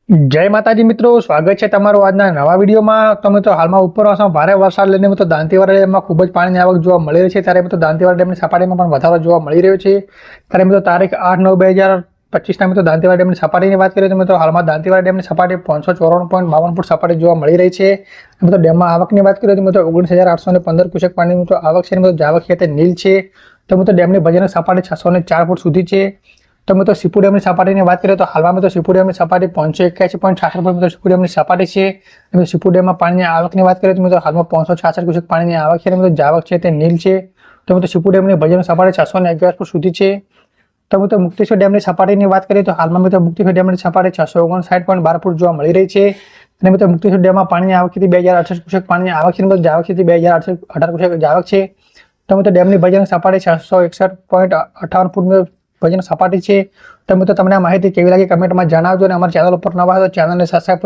જય માતાજી મિત્રો, સ્વાગત છે તમારું આજના નવા વિડીયોમાં। તો મિત્રો હાલમાં ઉપરવાસમાં ભારે વરસાદ લઈને મિત્રો દાંતીવાડા ડેમમાં ખૂબ જ પાણીની આવક જોવા મળી રહી છે। ત્યારે મિત્રો દાંતીવાડા ડેમની સપાટીમાં પણ વધારો જોવા મળી રહ્યો છે। ત્યારે મિત્રો તારીખ 8/9/2025ના મિત્રો દાંતીવાડા ડેમની સપાટીની વાત કરીએ તો મિત્રો હાલમાં દાંતીવાડા ડેમની સપાટી 554.52 ફૂટ સપાટી જોવા મળી રહી છે। મિત્રો ડેમમાં આવકની વાત કરીએ તો મિત્રો 19,815 ક્યુસેક પાણીની મિત્રો આવક છે। મિત્રો જાવક છે તે નીલ છે। તો મિત્રો ડેમની ભયાનક સપાટી 604 ફૂટ સુધી છે। તો મિત્રો સીપુ ડેમની સપાટીની વાત કરીએ તો હાલમાં મિત્રો સીપુ ડેમની સપાટી 581.66 ફૂટ મિત્રો સીપુ ડેમની સપાટી છે। મિત્રો સીપુ ડેમમાં પાણીની આવકની વાત કરીએ તો મિત્રો હાલમાં 566 ક્યુસેક પાણીની આવક છે। મિત્રો જાવક છે તે નીલ છે। તો મિત્રો સીપુ ડેમની ભયાનક સપાટી 611 ફૂટ સુધી છે। તો મિત્રો મુક્તેશ્વર ડેમની સપાટીની વાત કરીએ તો હાલમાં મિત્રો મુક્તેશ્વર ડેમની સપાટી 659.12 ફૂટ જોવા મળી રહી છે। અને મિત્રો મુક્તેશ્વર ડેમમાં પાણીની આવક હતી 2068 ક્યુસેક પાણીની આવક છે। મિત્રો જાવક હતી 2018 ક્યુસેક જાવક છે। તો મિત્રો ડેમની ભયાનક સપાટી 661.58 ફૂટ ભયાનક સપાટી છે। તો મિત્રો તમને આ માહિતી કેવી લાગી કમેન્ટમાં જણાવજો અને અમારા ચેનલ ઉપર નવા હોય તો ચેનલને સબસ્ક્રાઇબ કરી